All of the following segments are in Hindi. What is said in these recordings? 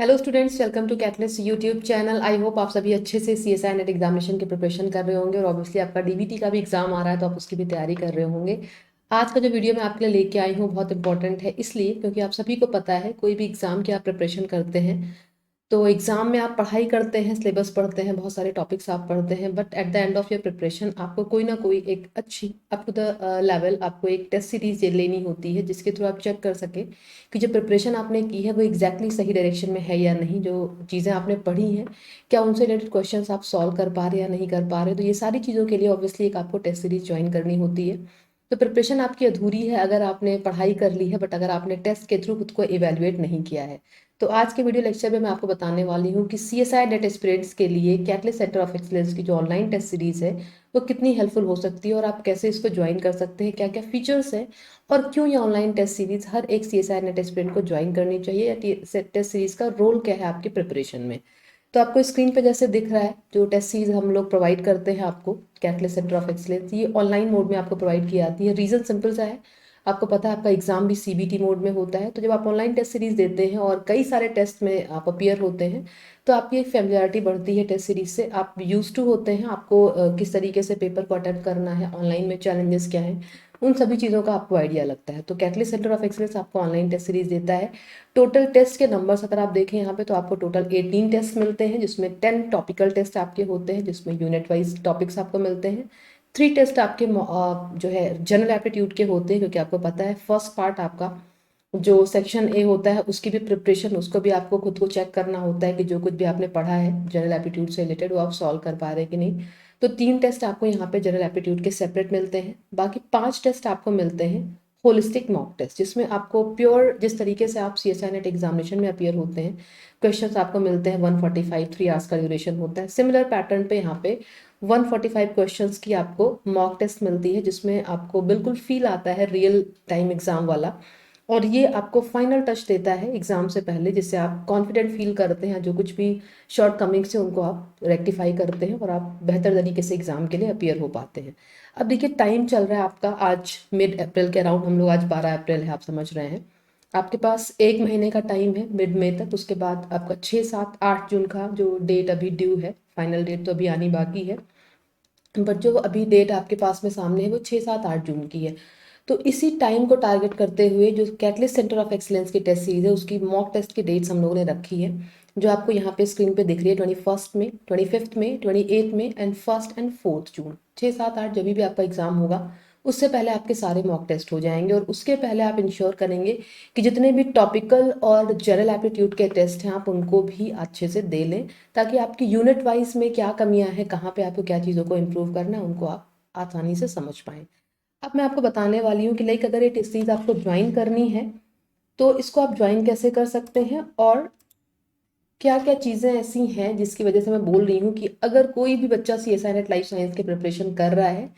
Hello students, welcome to catalyst YouTube channel. I hope आप सभी अच्छे से सीएसआई नेट एग्जामिनेशन की प्रिपरेशन कर रहे होंगे और ऑब्वियसली आपका डीबीटी का भी एग्जाम आ रहा है तो आप उसकी भी तैयारी कर रहे होंगे। आज का जो वीडियो मैं आपके लिए लेके आई हूँ बहुत इंपॉर्टेंट है, इसलिए क्योंकि आप सभी को पता है कोई भी एग्जाम की आप प्रिपरेशन करते हैं तो एग्जाम में आप पढ़ाई करते हैं, सिलेबस पढ़ते हैं, बहुत सारे टॉपिक्स आप पढ़ते हैं, but at the end of your preparation आपको कोई ना कोई एक अच्छी अप टू द लेवल आपको एक टेस्ट सीरीज लेनी होती है जिसके थ्रू आप चेक कर सके कि जो प्रिपरेशन आपने की है वो एग्जैक्टली सही डायरेक्शन में है या नहीं। जो चीज़ें आपने पढ़ी हैं क्या उनसे रिलेटेड क्वेश्चंस आप सॉल्व कर पा रहे हैं या नहीं कर पा रहे। तो ये सारी चीज़ों के लिए ऑब्वियसली एक आपको टेस्ट सीरीज ज्वाइन करनी होती है। तो प्रिपरेशन आपकी अधूरी है अगर आपने पढ़ाई कर ली है बट अगर आपने टेस्ट के थ्रू खुद को इवेल्युएट नहीं किया है। तो आज के वीडियो लेक्चर में मैं आपको बताने वाली हूँ कि सीएसआई नेट एस्पिरेंट्स के लिए कैटलिस्ट सेंटर ऑफ एक्सीलेंस की जो ऑनलाइन टेस्ट सीरीज है वो कितनी हेल्पफुल हो सकती है और आप कैसे इसको ज्वाइन कर सकते हैं, क्या क्या फीचर्स है और क्यों ये ऑनलाइन टेस्ट सीरीज हर एक सीएसआई नेट एस्पिरेंट को ज्वाइन करनी चाहिए या टेस्ट सीरीज का रोल क्या है आपकी प्रिपरेशन में। तो आपको स्क्रीन पे जैसे दिख रहा है जो टेस्ट सीरीज हम लोग प्रोवाइड करते हैं आपको कैटलिस्ट सेंटर ऑफ एक्सीलेंस, ये ऑनलाइन मोड में आपको प्रोवाइड की जाती है। रीजन सिंपल सा है, आपको पता है आपका एग्जाम भी सीबीटी मोड में होता है, तो जब आप ऑनलाइन टेस्ट सीरीज देते हैं और कई सारे टेस्ट में आप अपियर होते हैं तो आपकी एक फेमिलियरिटी बढ़ती है टेस्ट सीरीज से। आप यूज टू होते हैं आपको किस तरीके से पेपर को अटेम्प्ट करना है, ऑनलाइन में चैलेंजेस क्या हैं, उन सभी चीज़ों का आपको आइडिया लगता है। तो कैटलिस्ट सेंटर ऑफ एक्सीलेंस आपको ऑनलाइन टेस्ट सीरीज देता है। टोटल टेस्ट के नंबर्स अगर आप देखें यहाँ पे तो आपको टोटल 18 टेस्ट मिलते हैं जिसमें 10 टॉपिकल टेस्ट आपके होते हैं जिसमें यूनिट वाइज टॉपिक्स आपको मिलते हैं। 3 टेस्ट आपके जो है जनरल एप्टीट्यूड के होते हैं, क्योंकि आपको पता है फर्स्ट पार्ट आपका जो सेक्शन ए होता है उसकी भी प्रिपरेशन, उसको भी आपको खुद को चेक करना होता है कि जो कुछ भी आपने पढ़ा है जनरल एप्टीट्यूड से रिलेटेड वो आप सॉल्व कर पा रहे हैं कि नहीं। तो 3 टेस्ट आपको यहाँ पे जनरल एप्टीट्यूड के सेपरेट मिलते हैं। बाकी 5 टेस्ट आपको मिलते हैं होलिस्टिक मॉक टेस्ट, जिसमें आपको प्योर जिस तरीके से आप सीएसआई नेट एग्जामिनेशन में अपियर होते हैं क्वेश्चंस आपको मिलते हैं 145 3 आवर्स का ड्यूरेशन होता है। सिमिलर पैटर्न पे यहाँ पे 145 क्वेश्चंस की आपको मॉक टेस्ट मिलती है जिसमें आपको बिल्कुल फील आता है रियल टाइम एग्जाम वाला, और ये आपको फाइनल टच देता है एग्जाम से पहले जिससे आप कॉन्फिडेंट फील करते हैं, जो कुछ भी शॉर्ट कमिंग्स है उनको आप रेक्टिफाई करते हैं और आप बेहतर तरीके से एग्जाम के लिए अपियर हो पाते हैं। अब देखिए टाइम चल रहा है आपका, आज मिड अप्रैल के अराउंड हम लोग, आज 12 अप्रैल है, आप समझ रहे हैं आपके पास एक महीने का टाइम है मिड मई तक। उसके बाद आपका 6 7 8 जून का जो डेट अभी ड्यू है, फाइनल डेट तो अभी आनी बाकी है, बट जो अभी डेट आपके पास में सामने है वो 6 7 8 जून की है। तो इसी टाइम को टारगेट करते हुए जो कैटलिस्ट सेंटर ऑफ एक्सीलेंस की टेस्ट सीरीज है उसकी मॉक टेस्ट की डेट्स हम लोगों ने रखी है, जो आपको यहाँ पे स्क्रीन पे दिख रही है। 21 में, 25 में, 28 में एंड 1 और 4 जून, 6 7 8 जब भी आपका एग्जाम होगा उससे पहले आपके सारे मॉक टेस्ट हो जाएंगे। और उसके पहले आप इंश्योर करेंगे कि जितने भी टॉपिकल और जनरल एप्टीट्यूड के टेस्ट हैं आप उनको भी अच्छे से दे लें, ताकि आपकी यूनिट वाइज में क्या कमियां हैं, कहाँ पे आपको क्या चीज़ों को इम्प्रूव करना है, उनको आप आसानी से समझ पाएँ। अब मैं आपको बताने वाली हूँ कि लाइक अगर ये टेस्ट सीरीज आपको ज्वाइन करनी है तो इसको आप ज्वाइन कैसे कर सकते हैं और क्या क्या चीज़ें ऐसी हैं जिसकी वजह से मैं बोल रही हूँ कि अगर कोई भी बच्चा सीएसआई नेट लाइफ साइंस की प्रिपरेशन कर रहा है,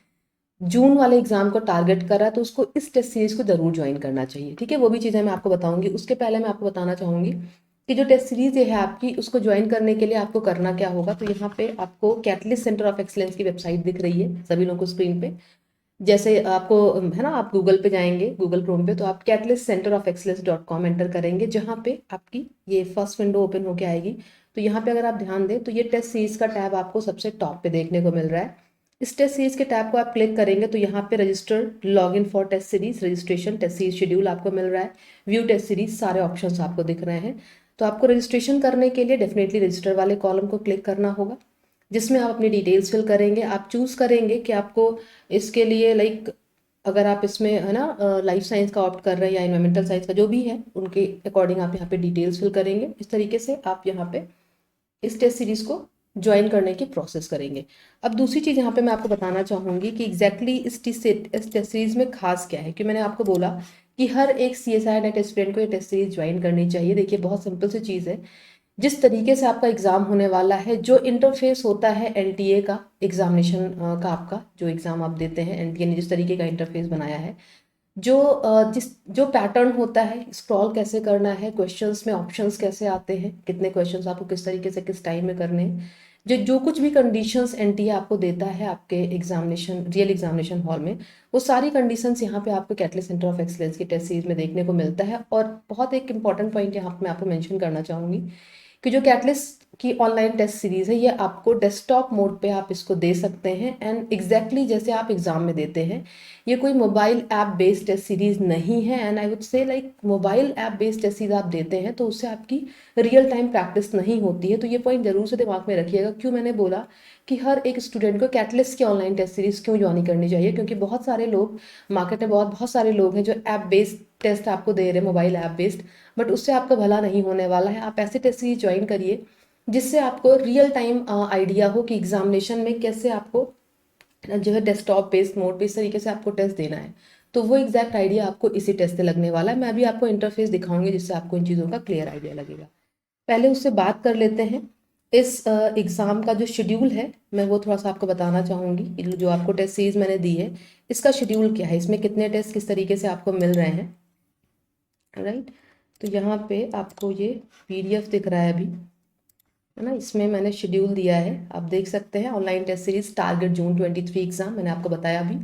जून वाले एग्जाम को टारगेट कर रहा है, तो उसको इस टेस्ट सीरीज को जरूर ज्वाइन करना चाहिए। ठीक है, वो भी चीज़ें मैं आपको बताऊंगी। उसके पहले मैं आपको बताना चाहूंगी कि जो टेस्ट सीरीज ये है आपकी, उसको ज्वाइन करने के लिए आपको करना क्या होगा। तो यहाँ पे आपको कैटलिस्ट सेंटर ऑफ एक्सीलेंस की वेबसाइट दिख रही है सभी लोगों को स्क्रीन पे। जैसे आपको है ना, आप गूगल पे जाएंगे, गूगल क्रोम पे, तो आप catalyst centre of excellence .com enter करेंगे, जहाँ पे आपकी ये फर्स्ट विंडो ओपन होके आएगी। तो यहाँ पे अगर आप ध्यान दें तो ये टेस्ट सीरीज का टैब आपको सबसे टॉप पे देखने को मिल रहा है। इस टेस्ट सीरीज के टैब को आप क्लिक करेंगे तो यहाँ पे register log in for test series, registration, test series schedule आपको मिल रहा है, व्यू टेस्ट सीरीज, सारे ऑप्शंस आपको दिख रहे हैं। तो आपको रजिस्ट्रेशन करने के लिए डेफिनेटली रजिस्टर वाले कॉलम को क्लिक करना होगा, जिसमें आप अपनी डिटेल्स फिल करेंगे। आप चूज करेंगे कि आपको इसके लिए लाइक, अगर आप इसमें है ना लाइफ साइंस का ऑप्ट कर रहे हैं या इन्वायरमेंटल साइंस का, जो भी है उनके अकॉर्डिंग आप यहाँ पे डिटेल्स फिल करेंगे। इस तरीके से आप यहाँ पे इस टेस्ट सीरीज को ज्वाइन करने की प्रोसेस करेंगे। अब दूसरी चीज़ यहाँ पे मैं आपको बताना चाहूँगी कि एग्जैक्टली इस टेस्ट सीरीज में खास क्या है, कि मैंने आपको बोला कि हर एक सीएसआई नेट एस्पिरेंट को ये टेस्ट सीरीज ज्वाइन करनी चाहिए। देखिए बहुत सिंपल सी चीज़ है, जिस तरीके से आपका एग्जाम होने वाला है, जो इंटरफेस होता है एनटीए का एग्जामिनेशन का, आपका जो एग्जाम आप देते हैं एनटीए ने जिस तरीके का इंटरफेस बनाया है, जो जिस जो पैटर्न होता है, स्क्रॉल कैसे करना है, क्वेश्चंस में ऑप्शंस कैसे आते हैं, कितने क्वेश्चंस आपको किस तरीके से किस टाइम में करने हैं, जो जो कुछ भी कंडीशंस एनटीए आपको देता है आपके एग्जामिनेशन रियल एग्जामिनेशन हॉल में, वो सारी कंडीशंस यहाँ पे आपको कैटलिस्ट सेंटर ऑफ एक्सीलेंस की टेस्ट सीरीज में देखने को मिलता है। और बहुत एक इंपॉर्टेंट पॉइंट यहाँ पे मैं आपको मेंशन करना चाहूँगी कि जो कैटलिस्ट की ऑनलाइन टेस्ट सीरीज है, ये आपको डेस्कटॉप मोड पे आप इसको दे सकते हैं एंड एग्जैक्टली जैसे आप एग्जाम में देते हैं। ये कोई mobile app based test series नहीं है and I would say like mobile app based test series आप देते हैं तो उससे आपकी रियल टाइम प्रैक्टिस नहीं होती है। तो ये पॉइंट जरूर से दिमाग में रखिएगा। क्यों मैंने बोला कि हर एक स्टूडेंट को कैटलिस्ट की ऑनलाइन टेस्ट सीरीज क्यों ज्वाइन करनी चाहिए, क्योंकि बहुत सारे लोग मार्केट में बहुत सारे लोग हैं जो ऐप बेस्ड टेस्ट आपको दे रहे हैं, मोबाइल ऐप बेस्ड, बट उससे आपका भला नहीं होने वाला है। आप ऐसे टेस्ट सीरीज ज्वाइन करिए जिससे आपको रियल टाइम आइडिया हो कि एग्जामिनेशन में कैसे आपको जो है डेस्कटॉप बेस्ड मोड पे इस तरीके से आपको टेस्ट देना है। तो वो एग्जैक्ट आइडिया आपको इसी टेस्ट से लगने वाला है। मैं भी आपको इंटरफेस दिखाऊंगी जिससे आपको इन चीज़ों का क्लियर आइडिया लगेगा। पहले उससे बात कर लेते हैं इस एग्ज़ाम का जो शेड्यूल है, मैं वो थोड़ा सा आपको बताना चाहूँगी। जो आपको टेस्ट सीरीज मैंने दी है इसका शेड्यूल क्या है, इसमें कितने टेस्ट किस तरीके से आपको मिल रहे हैं, राइट। तो यहाँ पे आपको ये पीडीएफ दिख रहा है अभी, है ना। इसमें मैंने शेड्यूल दिया है, आप देख सकते हैं। ऑनलाइन टेस्ट सीरीज टारगेट जून 23 एग्जाम मैंने आपको बताया अभी।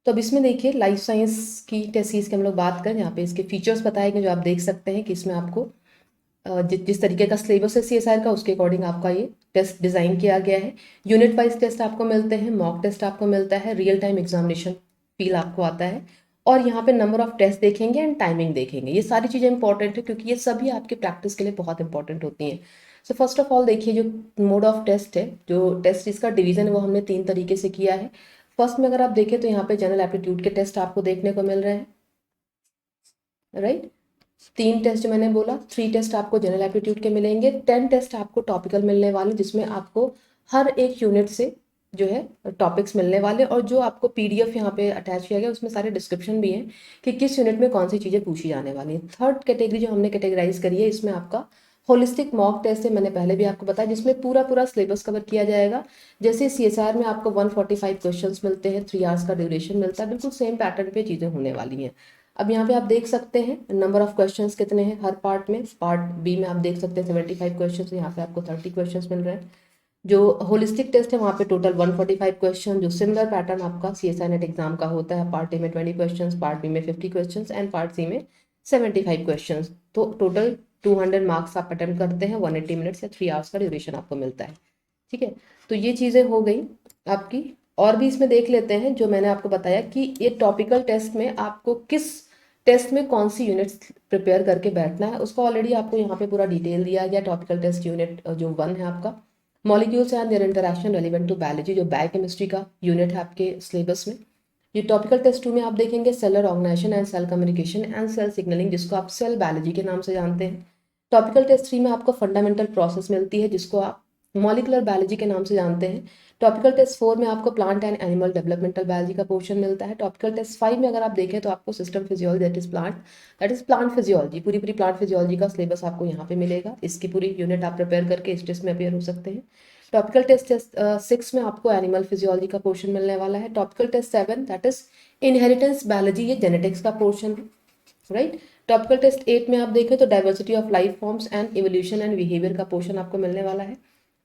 तो अब इसमें देखिए लाइफ साइंस की टेस्ट सीरीज की हम लोग बात करें, यहाँ पे इसके फीचर्स बताए गए जो आप देख सकते हैं कि इसमें आपको जिस तरीके का सिलेबस है सीएसआर का उसके अकॉर्डिंग आपका ये टेस्ट डिज़ाइन किया गया है। यूनिट वाइज टेस्ट आपको मिलते हैं, मॉक टेस्ट आपको मिलता है, रियल टाइम एग्जामिनेशन फील आपको आता है, और यहाँ पे नंबर ऑफ टेस्ट देखेंगे एंड टाइमिंग देखेंगे। ये सारी चीज़ें इंपॉर्टेंट है क्योंकि ये सभी आपके प्रैक्टिस के लिए बहुत इंपॉर्टेंट होती हैं। सो फर्स्ट ऑफ ऑल देखिए जो मोड ऑफ टेस्ट है, जो टेस्ट इसका डिवीजन है वो हमने 3 तरीके से किया है। फर्स्ट में अगर आप देखें तो यहाँ पे जनरल एप्टीट्यूड के टेस्ट आपको देखने को मिल रहे हैं, राइट। 3 टेस्ट जो मैंने बोला, 3 टेस्ट आपको जनरल एप्टीट्यूड के मिलेंगे, 10 टेस्ट आपको टॉपिकल मिलने वाले जिसमें आपको हर एक यूनिट से जो है टॉपिक्स मिलने वाले, और जो आपको पीडीएफ यहाँ पे अटैच किया गया उसमें सारे डिस्क्रिप्शन भी हैं कि किस यूनिट में कौन सी चीज़ें पूछी जाने वाली हैं। थर्ड कैटेगरी जो हमने कैटेगराइज करी है, इसमें आपका होलिस्टिक मॉक टेस्ट है, मैंने पहले भी आपको बताया, जिसमें पूरा पूरा सिलेबस कवर किया जाएगा। जैसे सीएसआर में आपको 145 क्वेश्चंस मिलते हैं, 3 आवर्स का ड्यूरेशन मिलता है, बिल्कुल सेम पैटर्न पे चीज़ें होने वाली हैं। अब यहाँ पे आप देख सकते हैं नंबर ऑफ क्वेश्चंस कितने हैं हर पार्ट में। पार्ट बी में आप देख सकते हैं 75 क्वेश्चंस, यहाँ पे आपको 30 क्वेश्चंस मिल रहे हैं। जो होलिस्टिक टेस्ट है वहाँ पे टोटल 145 क्वेश्चन, जो सिमिलर पैटर्न आपका सीएसआई नेट एग्जाम का होता है। पार्ट ए में 20 क्वेश्चंस, पार्ट बी में 50 क्वेश्चंस एंड पार्ट सी में 75 क्वेश्चंस। तो टोटल 200 मार्क्स आप अटेम्प्ट करते हैं, 180 मिनट्स या 3 आवर्स का ड्यूरेशन आपको मिलता है, ठीक है। तो ये चीज़ें हो गई आपकी। और भी इसमें देख लेते हैं जो मैंने आपको बताया कि ये टॉपिकल टेस्ट में आपको किस टेस्ट में कौन सी यूनिट्स प्रिपेयर करके बैठना है, उसका ऑलरेडी आपको यहाँ पे पूरा डिटेल दिया गया। टॉपिकल टेस्ट यूनिट जो 1 है आपका, molecules and their interaction relevant to biology, जो बायोकेमिस्ट्री का यूनिट है आपके सिलेबस में। ये टॉपिकल टेस्ट 2 में आप देखेंगे cellular organization and cell communication and cell signalling, जिसको आप सेल बायोलॉजी के नाम से जानते हैं। टॉपिकल टेस्ट 3 में आपको फंडामेंटल प्रोसेस मिलती है जिसको आप मॉलिकुलर बायोलॉजी के नाम से जानते हैं। टॉपिकल टेस्ट 4 में आपको plant and animal developmental biology का पोर्शन मिलता है। टॉपिकल टेस्ट 5 में अगर आप देखें तो आपको system physiology that is plant physiology, पूरी पूरी प्लांट फिजियोलॉजी का सिलेबस आपको यहाँ पे मिलेगा। इसकी पूरी यूनिट आप प्रिपेयर करके इस टेस्ट में अपेयर हो सकते हैं। टॉपिकल टेस्ट 6 में आपको एनिमल फिजियोलॉजी का पोर्शन मिलने वाला है। Topical test 7 that is inheritance biology, ये जेनेटिक्स का पोर्शन है, राइट। टॉपिकल टेस्ट 8 में आप देखें तो diversity of life forms and evolution and behaviour का पोर्शन आपको मिलने वाला है।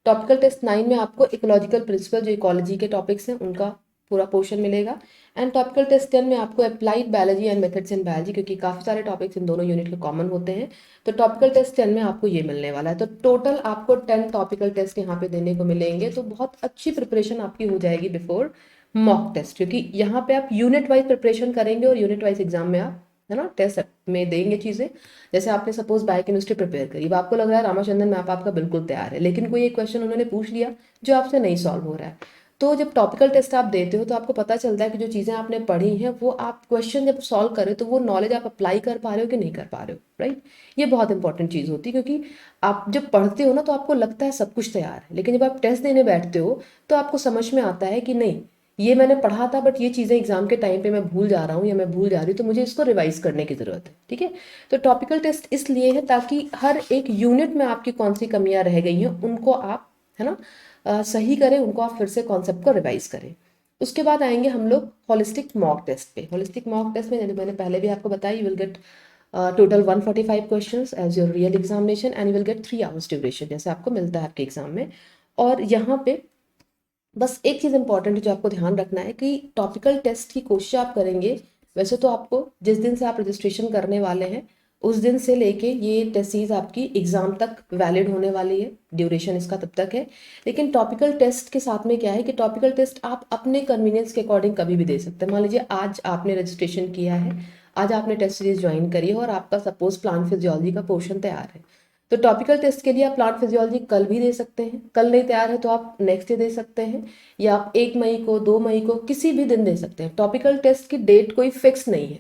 टॉपिकल टेस्ट 9 में आपको इकोलॉजिकल प्रिंसिपल, जो इकोलॉजी के टॉपिक्स हैं उनका पूरा पोर्शन मिलेगा। एंड टॉपिकल टेस्ट 10 में आपको applied biology and methods in biology, क्योंकि काफ़ी सारे टॉपिक्स इन दोनों यूनिट के कॉमन होते हैं, तो टॉपिकल टेस्ट 10 में आपको ये मिलने वाला है। तो टोटल आपको 10 टॉपिकल टेस्ट यहाँ पे देने को मिलेंगे। तो बहुत अच्छी प्रिपरेशन आपकी हो जाएगी बिफोर मॉक टेस्ट, क्योंकि यहाँ पे आप यूनिट वाइज प्रिपरेशन करेंगे और यूनिट वाइज एग्जाम में आप, है ना, टेस्ट में देंगे चीज़ें। जैसे आपने सपोज बायोकेमिस्ट्री प्रिपेयर करी, अब आपको लग रहा है रामाचंद्रन मैप आपका बिल्कुल तैयार है, लेकिन कोई एक क्वेश्चन उन्होंने पूछ लिया जो आपसे नहीं सॉल्व हो रहा है। तो जब टॉपिकल टेस्ट आप देते हो तो आपको पता चलता है कि जो चीज़ें आपने पढ़ी हैं वो आप क्वेश्चन जब सॉल्व करें तो वो नॉलेज आप अप्लाई कर पा रहे हो कि नहीं कर पा रहे हो, राइट। ये बहुत इंपॉर्टेंट चीज़ होती है, क्योंकि आप जब पढ़ते हो ना तो आपको लगता है सब कुछ तैयार है, लेकिन जब आप टेस्ट देने बैठते हो तो आपको समझ में आता है कि नहीं, ये मैंने पढ़ा था बट ये चीज़ें एग्जाम के टाइम पे मैं भूल जा रहा हूँ या मैं भूल जा रही हूँ, तो मुझे इसको रिवाइज करने की ज़रूरत है, ठीक है। तो टॉपिकल टेस्ट इसलिए है ताकि हर एक यूनिट में आपकी कौन सी कमियां रह गई हैं उनको आप, है ना, सही करें, उनको आप फिर से कॉन्सेप्ट को रिवाइज करें। उसके बाद आएंगे हम लोग होलिस्टिक मॉक टेस्ट पे। होलिस्टिक मॉक टेस्ट में मैंने पहले भी आपको बताया, you will get total 145 questions as your real examination and you will get 3 hours duration, जैसे आपको मिलता है आपके एग्जाम में। और यहाँ पे बस एक चीज़ इंपॉर्टेंट है जो आपको ध्यान रखना है कि टॉपिकल टेस्ट की कोशिश आप करेंगे। वैसे तो आपको जिस दिन से आप रजिस्ट्रेशन करने वाले हैं उस दिन से लेके ये टेस्ट सीरीज आपकी एग्जाम तक वैलिड होने वाली है, ड्यूरेशन इसका तब तक है। लेकिन टॉपिकल टेस्ट के साथ में क्या है कि टॉपिकल टेस्ट आप अपने कन्वीनियंस के अकॉर्डिंग कभी भी दे सकते हैं। मान लीजिए आज आपने रजिस्ट्रेशन किया है, आज आपने टेस्ट सीरीज ज्वाइन करी है और आपका सपोज प्लांट फिजियोलॉजी का पोर्शन तैयार है, तो टॉपिकल टेस्ट के लिए आप प्लांट फिजियोलॉजी कल भी दे सकते हैं। कल नहीं तैयार है तो आप नेक्स्ट डे दे सकते हैं, या आप 1 मई को, 2 मई को, किसी भी दिन दे सकते हैं। टॉपिकल टेस्ट की डेट कोई फिक्स नहीं है।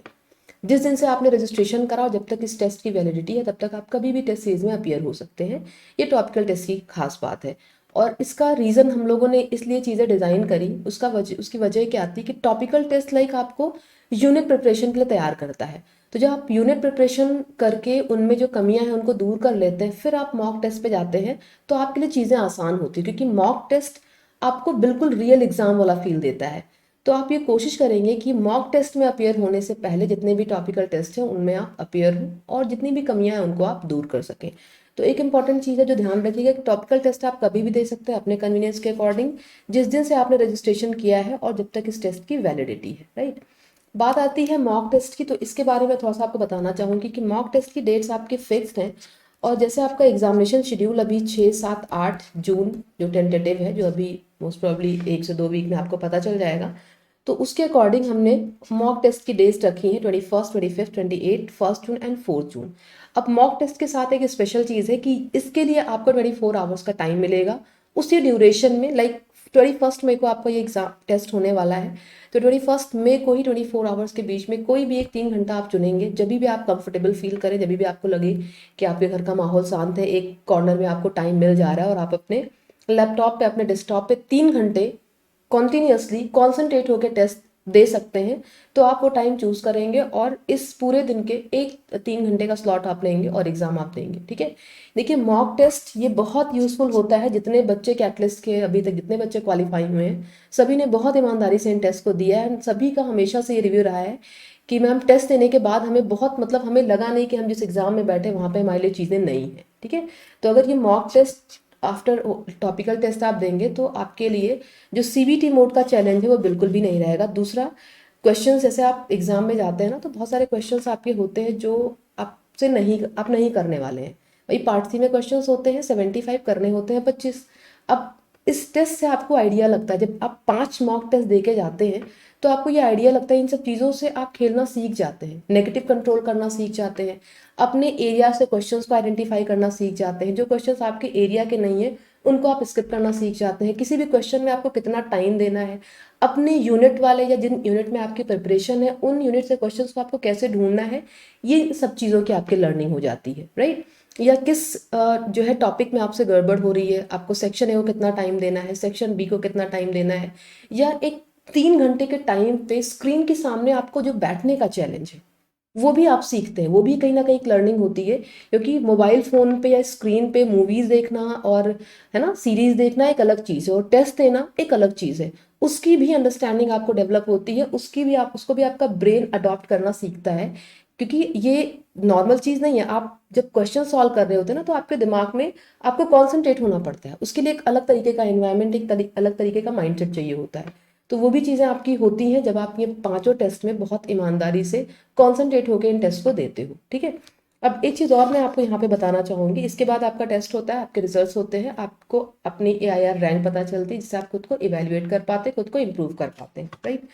जिस दिन से आपने रजिस्ट्रेशन करा और जब तक इस टेस्ट की वैलिडिटी है तब तक आप कभी भी टेस्ट सीरीज में अपीयर हो सकते हैं। ये टॉपिकल टेस्ट की खास बात है। और इसका रीज़न हम लोगों ने इसलिए चीज़ें डिज़ाइन करी, उसकी वजह क्या आती है कि टॉपिकल टेस्ट लाइक आपको यूनिट प्रिपरेशन के लिए तैयार करता है। तो जब आप यूनिट प्रिपरेशन करके उनमें जो कमियां हैं उनको दूर कर लेते हैं, फिर आप मॉक टेस्ट पे जाते हैं, तो आपके लिए चीज़ें आसान होती है, क्योंकि मॉक टेस्ट आपको बिल्कुल रियल एग्जाम वाला फील देता है। तो आप ये कोशिश करेंगे कि मॉक टेस्ट में अपियर होने से पहले जितने भी टॉपिकल टेस्ट हैं उनमें आप अपियर हों और जितनी भी कमियां हैं उनको आप दूर कर सकें। तो एक इंपॉर्टेंट चीज़ है जो ध्यान रखिएगा कि टॉपिकल टेस्ट आप कभी भी दे सकते हैं अपने कन्वीनियंस के अकॉर्डिंग, जिस दिन से आपने रजिस्ट्रेशन किया है और जब तक इस टेस्ट की वैलिडिटी है, राइट। बात आती है मॉक टेस्ट की, तो इसके बारे में थोड़ा सा आपको बताना चाहूँगी कि मॉक टेस्ट की डेट्स आपकी फिक्स्ड हैं। और जैसे आपका एग्जामिनेशन शेड्यूल अभी 6, 7, 8 जून जो टेंटेटिव है, जो अभी मोस्ट प्रॉब्ली 1 से 2 वीक में आपको पता चल जाएगा, तो उसके अकॉर्डिंग हमने मॉक टेस्ट की डेट्स रखी हैं 21, 25, 28, 1 जून एंड 4 जून। अब मॉक टेस्ट के साथ एक स्पेशल चीज़ है कि इसके लिए आपको 24 आवर्स का टाइम मिलेगा। उसी ड्यूरेशन में, लाइक 21 मई को आपका ये एग्जाम टेस्ट होने वाला है, तो 21 मई को ही 24 आवर्स के बीच में कोई भी एक 3 घंटा आप चुनेंगे, जब भी आप कंफर्टेबल फील करें, जब भी आपको लगे कि आपके घर का माहौल शांत है, एक कॉर्नर में आपको टाइम मिल जा रहा है और आप अपने लैपटॉप पे, अपने डेस्कटॉप पे 3 घंटे कॉन्टिन्यूसली कॉन्सेंट्रेट होकर टेस्ट दे सकते हैं, तो आप वो टाइम चूज करेंगे और इस पूरे दिन के एक 3 घंटे का स्लॉट आप लेंगे और एग्जाम आप देंगे, ठीक है। देखिए मॉक टेस्ट ये बहुत यूजफुल होता है। जितने बच्चे कैटलिस्ट के अभी तक जितने बच्चे क्वालिफाई हुए हैं, सभी ने बहुत ईमानदारी से इन टेस्ट को दिया है। सभी का हमेशा से ये रिव्यू रहा है कि मैम टेस्ट देने के बाद हमें बहुत, मतलब हमें लगा नहीं कि हम जिस एग्जाम में बैठे वहाँ पे हमारे लिए चीज़ें नहीं हैं, ठीक है। तो अगर ये mock test after topical test आप देंगे तो आपके लिए जो सीबीटी मोड का चैलेंज है वो बिल्कुल भी नहीं रहेगा। दूसरा, क्वेश्चंस जैसे आप एग्जाम में जाते हैं ना, तो बहुत सारे क्वेश्चंस आपके होते हैं जो आप नहीं करने वाले हैं। वही पार्ट सी में क्वेश्चंस होते हैं, 75 करने होते हैं 25। अब इस टेस्ट से आपको आइडिया लगता है, जब आप 5 मॉक टेस्ट दे के जाते हैं तो आपको ये आइडिया लगता है, इन सब चीज़ों से आप खेलना सीख जाते हैं, नेगेटिव कंट्रोल करना सीख जाते हैं, अपने एरिया से क्वेश्चंस को आइडेंटिफाई करना सीख जाते हैं, जो क्वेश्चंस आपके एरिया के नहीं है उनको आप स्किप करना सीख जाते हैं, किसी भी क्वेश्चन में आपको कितना टाइम देना है, अपने यूनिट वाले या जिन यूनिट में आपकी प्रिपरेशन है उन यूनिट से क्वेश्चंस को आपको कैसे ढूंढना है, ये सब चीज़ों की आपकी लर्निंग हो जाती है, राइट। या किस जो है टॉपिक में आपसे गड़बड़ हो रही है, आपको सेक्शन ए को कितना टाइम देना है, सेक्शन बी को कितना टाइम देना है, या एक 3 घंटे के टाइम पे स्क्रीन के सामने आपको जो बैठने का चैलेंज है वो भी आप सीखते हैं। वो भी कहीं ना कहीं एक लर्निंग होती है, क्योंकि मोबाइल फ़ोन पे या स्क्रीन पे मूवीज़ देखना और, है ना, सीरीज़ देखना एक अलग चीज़ है और टेस्ट देना एक अलग चीज़ है। उसकी भी अंडरस्टैंडिंग आपको डेवलप होती है, उसको भी आपका ब्रेन अडॉप्ट करना सीखता है, क्योंकि ये नॉर्मल चीज़ नहीं है। आप जब क्वेश्चन सॉल्व कर रहे होते हैं ना, तो आपके दिमाग में आपको कॉन्सेंट्रेट होना पड़ता है, उसके लिए एक अलग तरीके का एनवायरनमेंट, अलग तरीके का माइंडसेट चाहिए होता है। तो वो भी चीज़ें आपकी होती हैं जब आप ये पांचों टेस्ट में बहुत ईमानदारी से कॉन्सेंट्रेट होकर इन टेस्ट को देते हो, ठीक है। अब एक चीज़ और मैं आपको यहाँ पे बताना चाहूँगी, इसके बाद आपका टेस्ट होता है, आपके रिजल्ट्स होते हैं, आपको अपनी AIR रैंक पता चलती है, जिससे आप खुद को इवेल्युएट कर पाते हैं, खुद को इम्प्रूव कर पाते हैं, राइट।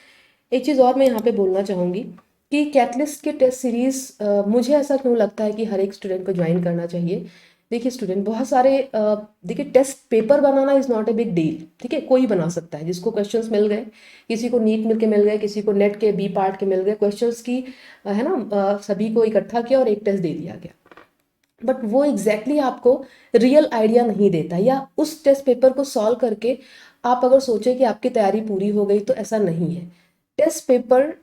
एक चीज़ और मैं यहाँ पे बोलना चाहूँगी कि कैटलिस्ट के टेस्ट सीरीज मुझे ऐसा क्यों लगता है कि हर एक स्टूडेंट को ज्वाइन करना चाहिए। देखिए स्टूडेंट बहुत सारे देखिए टेस्ट पेपर बनाना is not a big deal, ठीक है, कोई बना सकता है, जिसको क्वेश्चंस मिल गए, किसी को नीट मिल के मिल गए, किसी को नेट के बी पार्ट के मिल गए क्वेश्चंस की, है ना, सभी को इकट्ठा किया और एक टेस्ट दे दिया गया। बट वो एग्जैक्टली आपको रियल आइडिया नहीं देता, या उस टेस्ट पेपर को सॉल्व करके आप अगर सोचें कि आपकी तैयारी पूरी हो गई, तो ऐसा नहीं है। टेस्ट पेपर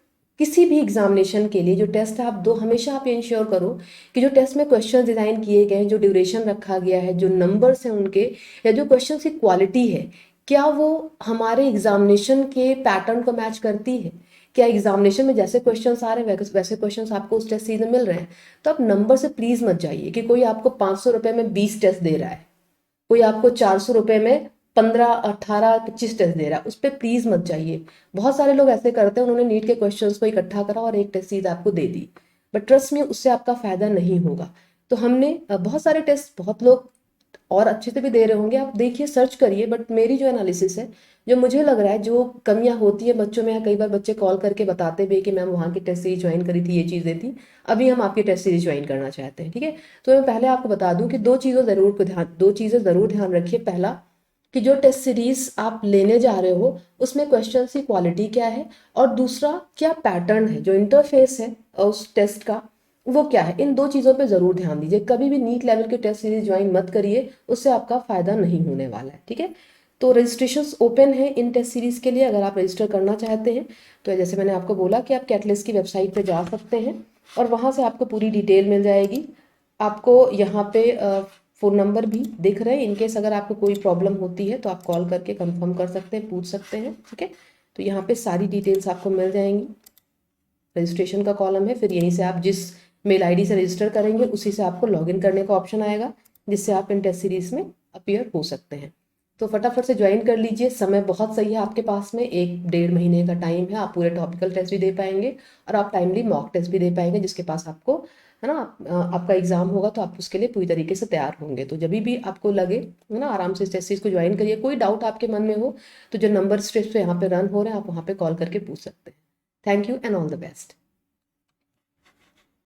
किसी भी एग्जामिनेशन के लिए जो टेस्ट आप दो, हमेशा आप ये इंश्योर करो कि जो टेस्ट में क्वेश्चन डिजाइन किए गए हैं, जो ड्यूरेशन रखा गया है, जो नंबर्स हैं उनके, या जो क्वेश्चन की क्वालिटी है, क्या वो हमारे एग्जामिनेशन के पैटर्न को मैच करती है। क्या एग्जामिनेशन में जैसे क्वेश्चंस आ रहे हैं वैसे क्वेश्चंस आपको उस टेस्ट सीरीज में मिल रहे हैं। तो आप नंबर से प्लीज मत जाइए कि कोई आपको 500 रुपए में 20 टेस्ट दे रहा है, कोई आपको 400 रुपए में 15, 18, 25 टेस्ट दे रहा है, उस पर प्लीज़ मत जाइए। बहुत सारे लोग ऐसे करते हैं, उन्होंने नीट के क्वेश्चंस को इकट्ठा करा और एक टेस्ट सीरीज आपको दे दी, बट ट्रस्ट में उससे आपका फ़ायदा नहीं होगा। तो हमने बहुत सारे टेस्ट बहुत लोग और अच्छे से भी दे रहे होंगे, आप देखिए सर्च करिए, बट मेरी जो एनालिसिस है, जो मुझे लग रहा है जो कमियां होती है बच्चों में, या कई बार बच्चे कॉल करके बताते भी कि मैम वहाँ की टेस्ट सीरीज ज्वाइन करी थी, ये चीज़ें थी, अभी हम आपकी टेस्ट सीरीज ज्वाइन करना चाहते हैं, ठीक है। तो मैं पहले आपको बता दूं कि दो चीज़ें ज़रूर ध्यान रखिए। पहला, कि जो टेस्ट सीरीज आप लेने जा रहे हो उसमें क्वेश्चन की क्वालिटी क्या है, और दूसरा क्या पैटर्न है, जो इंटरफेस है उस टेस्ट का वो क्या है। इन दो चीज़ों पे ज़रूर ध्यान दीजिए। कभी भी नीट लेवल के टेस्ट सीरीज ज्वाइन मत करिए, उससे आपका फ़ायदा नहीं होने वाला है, ठीक है। तो रजिस्ट्रेशन ओपन है इन टेस्ट सीरीज़ के लिए, अगर आप रजिस्टर करना चाहते हैं तो जैसे मैंने आपको बोला कि आप कैटलिस्ट की वेबसाइट पे जा सकते हैं और वहाँ से आपको पूरी डिटेल मिल जाएगी। आपको यहाँ पे फ़ोन नंबर भी दिख रहे हैं, इनकेस अगर आपको कोई प्रॉब्लम होती है तो आप कॉल करके कंफर्म कर सकते हैं, पूछ सकते हैं, ठीक है। तो यहाँ पे सारी डिटेल्स आपको मिल जाएंगी। रजिस्ट्रेशन का कॉलम है, फिर यहीं से आप जिस मेल आईडी से रजिस्टर करेंगे उसी से आपको लॉगिन करने का ऑप्शन आएगा, जिससे आप इन टेस्ट सीरीज में अपीयर हो सकते हैं। तो फटाफट से ज्वाइन कर लीजिए, समय बहुत सही है आपके पास में, 1-1.5 महीने का टाइम है, आप पूरे टॉपिकल टेस्ट भी दे पाएंगे और आप टाइमली मॉक टेस्ट भी दे पाएंगे, जिसके पास आपको, है ना, आपका एग्जाम होगा तो आप उसके लिए पूरी तरीके से तैयार होंगे। तो जब भी आपको लगे, है ना, आराम से इस टेस्ट सीरीज को ज्वाइन करिए। कोई डाउट आपके मन में हो तो जो नंबर स्ट्रेस पे यहाँ पे रन हो रहे हैं, आप वहाँ पे कॉल करके पूछ सकते हैं। Thank you and all the best.